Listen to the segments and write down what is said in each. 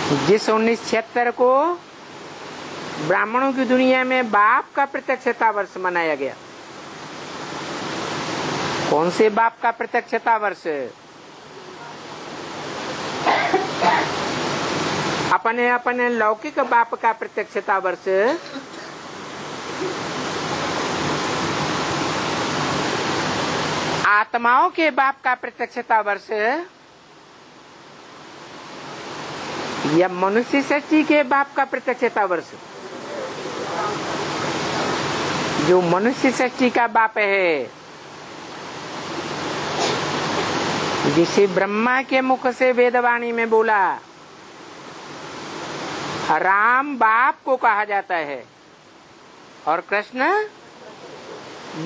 जिस 1976 को ब्राह्मणों की दुनिया में बाप का प्रत्यक्षता वर्ष मनाया गया। कौन से बाप का प्रत्यक्षता वर्ष? अपने अपने लौकिक बाप का प्रत्यक्षता वर्ष आत्माओं के बाप का प्रत्यक्षता वर्ष या मनुष्य सृष्टि के बाप का प्रत्यक्षता वर्ष? जो मनुष्य सृष्टि का बाप है, जिसे ब्रह्मा के मुख से वेदवाणी में बोला, राम बाप को कहा जाता है और कृष्ण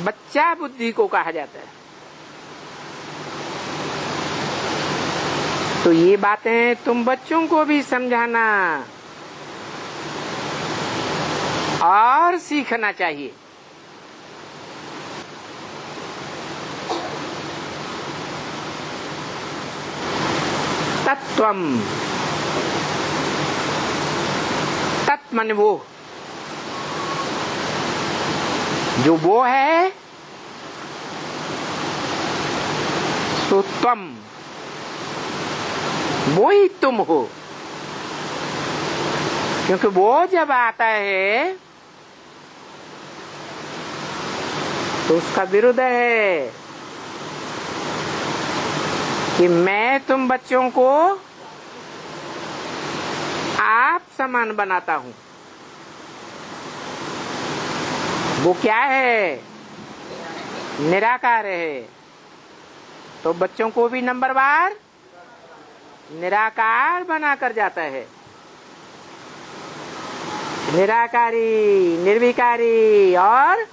बच्चा बुद्धि को कहा जाता है। तो ये बातें तुम बच्चों को भी समझाना और सीखना चाहिए। तत्वम, तत् मन वो, जो वो है सो त्वम, वो ही तुम हो। क्योंकि वो जब आता है तो उसका विरुद्ध है कि मैं तुम बच्चों को आप समान बनाता हूं। वो क्या है? निराकार है। तो बच्चों को भी नंबरवार निराकार बनाकर जाता है। निराकारी, निर्विकारी और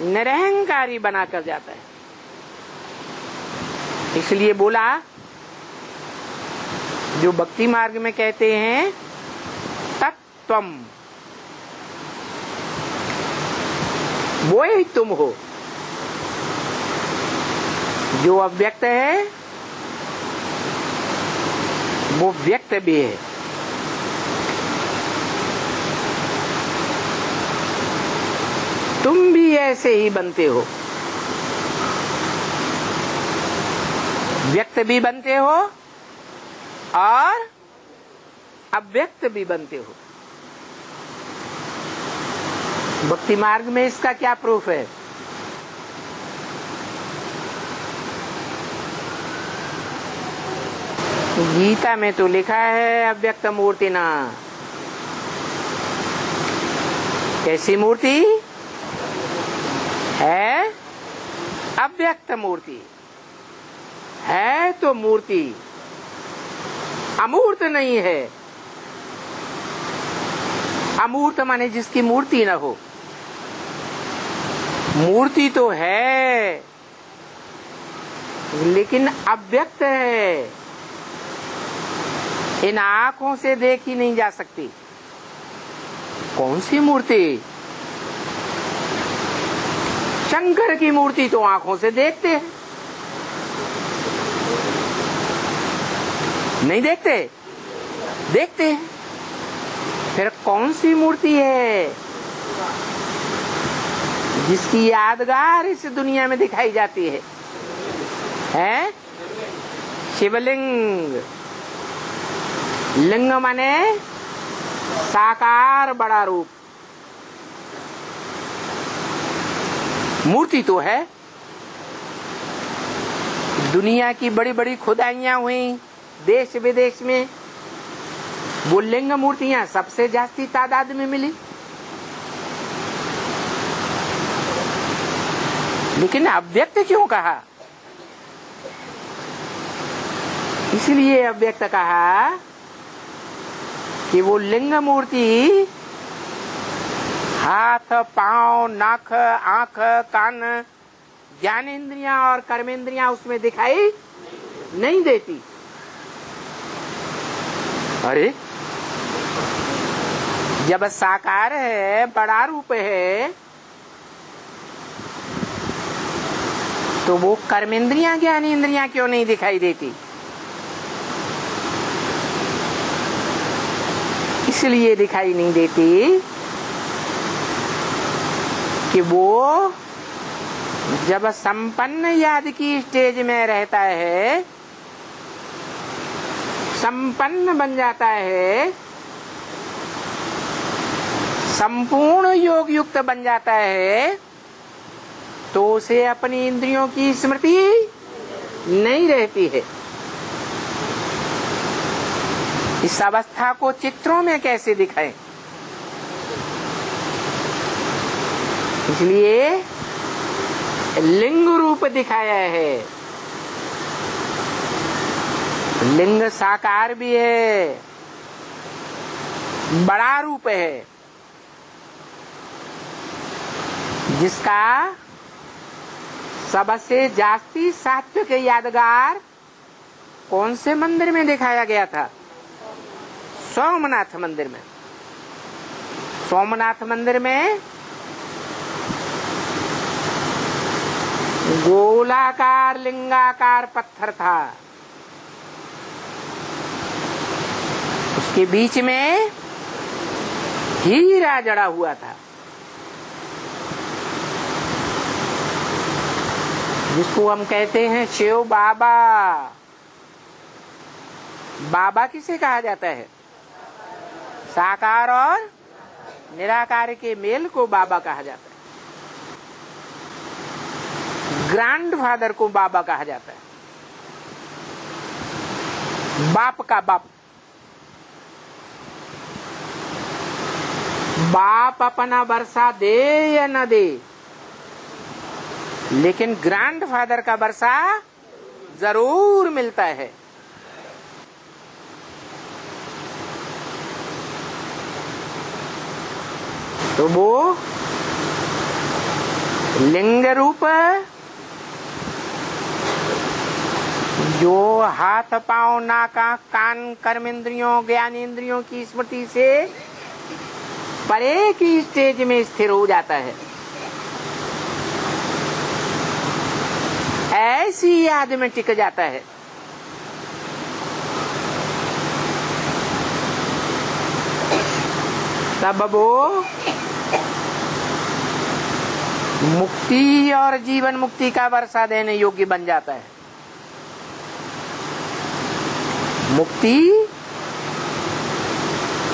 निरहंकारी बनाकर जाता है। इसलिए बोला, जो भक्ति मार्ग में कहते हैं तत्वम, वो ही तुम हो। जो अव्यक्त है वो व्यक्त भी है। तुम भी ऐसे ही बनते हो, व्यक्त भी बनते हो और अव्यक्त भी बनते हो। भक्ति मार्ग में इसका क्या प्रूफ है? गीता में तो लिखा है अव्यक्त मूर्ति ना। कैसी मूर्ति है? अव्यक्त मूर्ति है। तो मूर्ति अमूर्त नहीं है। अमूर्त माने जिसकी मूर्ति न हो। मूर्ति तो है लेकिन अव्यक्त है। इन आंखों से देखी नहीं जा सकती। कौन सी मूर्ति? शंकर की मूर्ति तो आंखों से देखते हैं। नहीं देखते? देखते हैं। फिर कौन सी मूर्ति है जिसकी यादगार इस दुनिया में दिखाई जाती है? हैं? शिवलिंग। लिंग माने साकार बड़ा रूप। मूर्ति तो है। दुनिया की बड़ी बड़ी खुदाइयां हुई देश विदेश में, वो लिंग मूर्तियां सबसे जास्ती तादाद में मिली। लेकिन अव्यक्त क्यों कहा? इसलिए अव्यक्त कहा कि वो लिंग मूर्ति हाथ, पांव, नाक, आंख, कान, ज्ञानेंद्रियां और कर्मेंद्रियां उसमें दिखाई नहीं देती। अरे जब साकार है, बड़ा रूप है, तो वो कर्मेंद्रियां ज्ञानेंद्रियां क्यों नहीं दिखाई देती? इसलिए दिखाई नहीं देती कि वो जब संपन्न याद की स्टेज में रहता है, संपन्न बन जाता है, संपूर्ण योग युक्त बन जाता है, तो उसे अपनी इंद्रियों की स्मृति नहीं रहती है। इस अवस्था को चित्रों में कैसे दिखाएं? इसलिए लिंग रूप दिखाया है। लिंग साकार भी है, बड़ा रूप है, जिसका सबसे जास्ती सात्विक यादगार कौन से मंदिर में दिखाया गया था? सोमनाथ मंदिर में। सोमनाथ मंदिर में गोलाकार लिंगाकार पत्थर था, उसके बीच में हीरा जड़ा हुआ था, जिसको हम कहते हैं शिव बाबा। बाबा किसे कहा जाता है? साकार और निराकार के मेल को बाबा कहा जाता है। ग्रैंडफादर को बाबा कहा जाता है, बाप का बाप। बाप अपना वर्षा दे या न दे, लेकिन ग्रैंडफादर का वर्षा जरूर मिलता है। तो वो लिंग रूप जो हाथ पांव नाका कान कर्म इंद्रियों ज्ञान इंद्रियों की स्मृति से परे की स्टेज में स्थिर हो जाता है, ऐसी याद में टिक जाता है। तब वो मुक्ति और जीवन मुक्ति का वर्षा देने योग्य बन जाता है। मुक्ति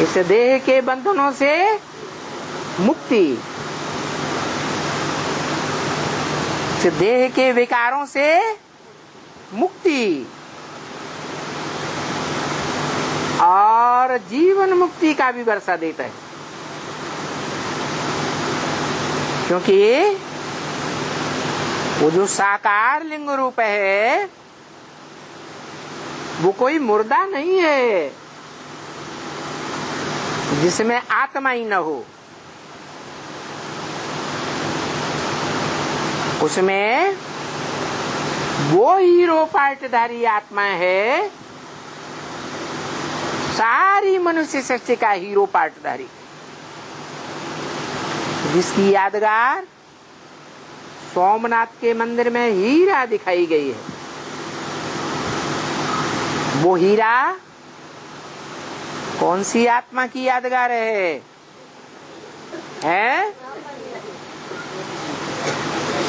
इस देह के बंधनों से मुक्ति, इस देह के विकारों से मुक्ति, और जीवन मुक्ति का भी वर्षा देता है। क्योंकि वो जो साकार लिंग रूप है वो कोई मुर्दा नहीं है जिसमें आत्मा ही न हो। उसमें वो हीरो पार्टधारी आत्मा है, सारी मनुष्य सृष्टि का हीरो पार्टधारी, जिसकी यादगार सोमनाथ के मंदिर में हीरा दिखाई गई है। वो हीरा कौन सी आत्मा की यादगार है?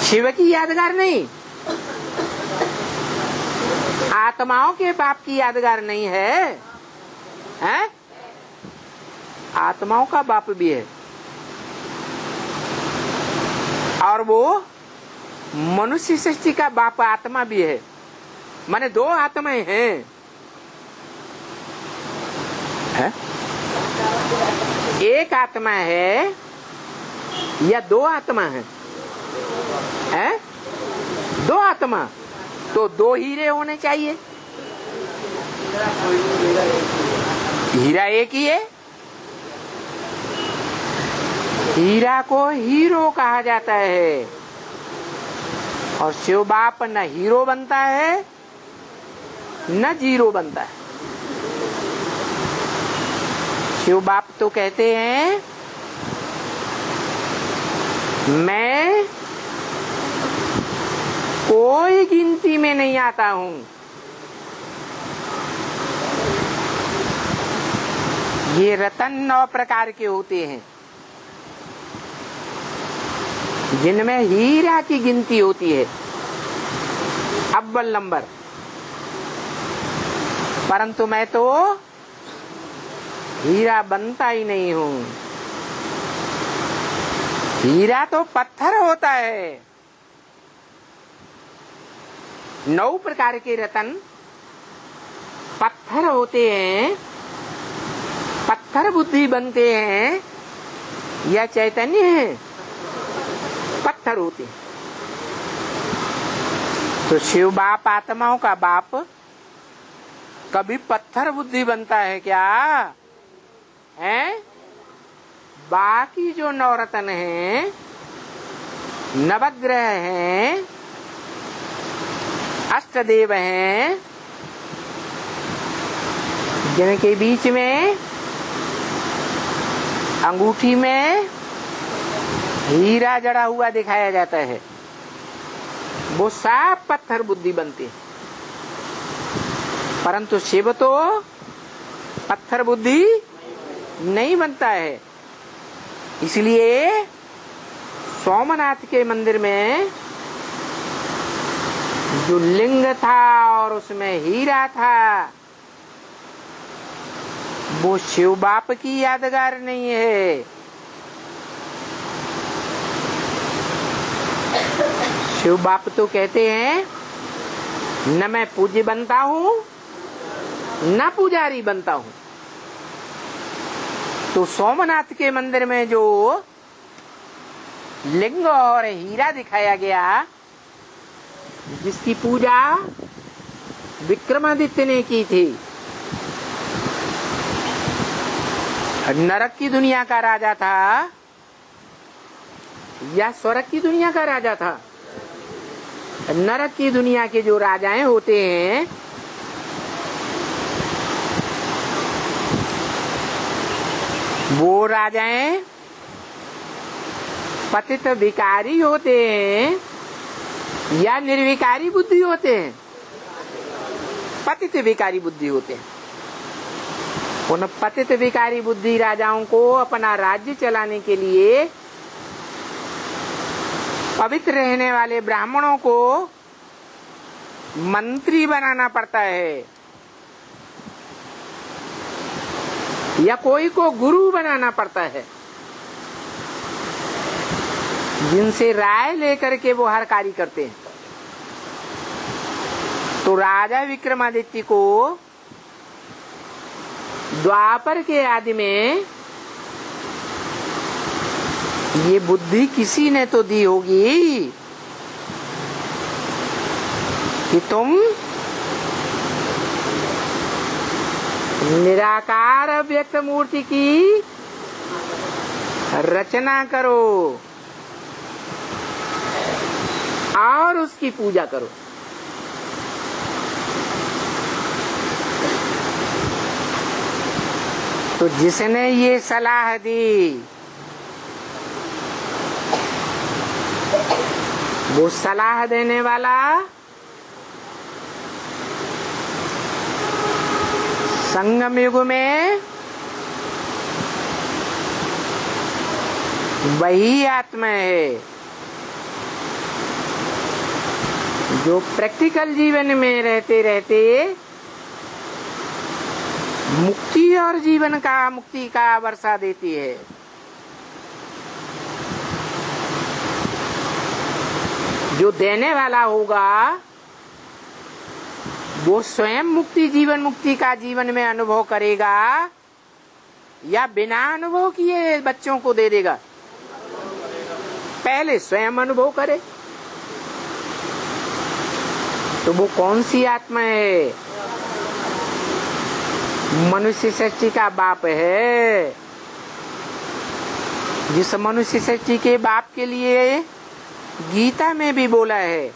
शिव की यादगार नहीं, आत्माओं के बाप की यादगार नहीं है, हैं? आत्माओं का बाप भी है, और वो मनुष्य सृष्टि का बाप आत्मा भी है। माने दो आत्माएं हैं, है? एक आत्मा है या दो आत्मा है? दो आत्मा, तो दो हीरे होने चाहिए। हीरा एक ही है। हीरा को हीरो कहा जाता है, और शिव बाप न हीरो बनता है न जीरो बनता है। शिव बाप तो कहते हैं मैं कोई गिनती में नहीं आता हूं, ये रतन 9 प्रकार के होते हैं, जिनमें हीरा की गिनती होती है अव्वल नंबर। परंतु मैं तो हीरा बनता ही नहीं हूँ। हीरा तो पत्थर होता है। 9 प्रकार के रतन पत्थर होते हैं, पत्थर बुद्धि बनते हैं, या चैतन्य है, पत्थर होते हैं। तो शिव बाप आत्माओं का बाप कभी पत्थर बुद्धि बनता है क्या? है? बाकी जो 9 रतन हैं, नवग्रह हैं, अष्टदेव हैं, जिनके बीच में अंगूठी में हीरा जड़ा हुआ दिखाया जाता है, वो सब पत्थर बुद्धि बनते हैं। परंतु शिव तो पत्थर बुद्धि नहीं बनता है। इसलिए सोमनाथ के मंदिर में जो लिंग था और उसमें हीरा था, वो शिव बाप की यादगार नहीं है। शिव बाप तो कहते हैं न मैं पूज्य बनता हूँ न पुजारी बनता हूँ। तो सोमनाथ के मंदिर में जो लिंग और हीरा दिखाया गया, जिसकी पूजा विक्रमादित्य ने की थी, नरक की दुनिया का राजा था या स्वर्ग की दुनिया का राजा था? नरक की दुनिया के जो राजाएं होते हैं, वो राजाएं पतित विकारी होते हैं या निर्विकारी बुद्धि होते हैं? पतित विकारी बुद्धि होते हैं। उन पतित विकारी बुद्धि राजाओं को अपना राज्य चलाने के लिए पवित्र रहने वाले ब्राह्मणों को मंत्री बनाना पड़ता है या कोई को गुरु बनाना पड़ता है, जिनसे राय लेकर के वो हर कार्य करते हैं। तो राजा विक्रमादित्य को द्वापर के आदि में ये बुद्धि किसी ने तो दी होगी कि तुम निराकार व्यक्त मूर्ति की रचना करो और उसकी पूजा करो। तो जिसने ये सलाह दी, वो सलाह देने वाला संगम युग में वही आत्मा है जो प्रैक्टिकल जीवन में रहते रहते मुक्ति और जीवन का मुक्ति का वर्षा देती है। जो देने वाला होगा वो स्वयं मुक्ति जीवन मुक्ति का जीवन में अनुभव करेगा या बिना अनुभव किए बच्चों को दे देगा? पहले स्वयं अनुभव करे। तो वो कौन सी आत्मा है? मनुष्य सृष्टि का बाप है, जिस मनुष्य सृष्टि के बाप के लिए गीता में भी बोला है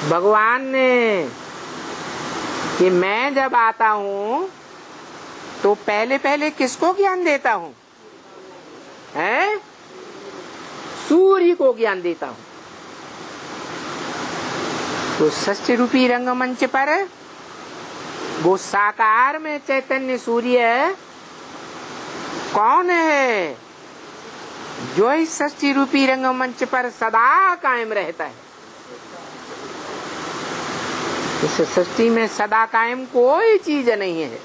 भगवान ने कि मैं जब आता हूँ तो पहले पहले किसको ज्ञान देता हूँ? हैं? सूर्य को ज्ञान देता हूँ। तो षष्ठी रूपी रंगमंच पर वो साकार में चैतन्य सूर्य कौन है? जो इस सृष्टि रूपी रंगमंच पर सदा कायम रहता है। इस सृष्टि में सदा कायम कोई चीज नहीं है।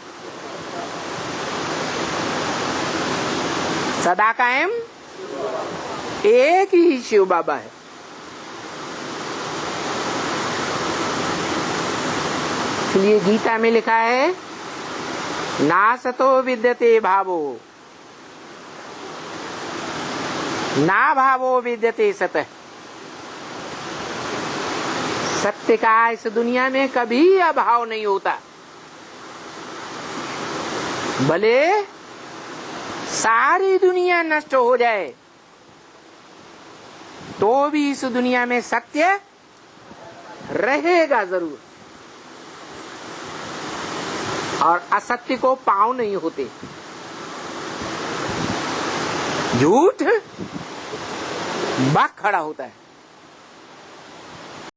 सदा कायम एक ही शिव बाबा है। इसलिए गीता में लिखा है, ना सतो विद्यते भावो, ना भावो विद्यते सतः। सत्य का इस दुनिया में कभी अभाव नहीं होता। भले सारी दुनिया नष्ट हो जाए तो भी इस दुनिया में सत्य रहेगा जरूर, और असत्य को पांव नहीं होते। झूठ बक खड़ा होता है।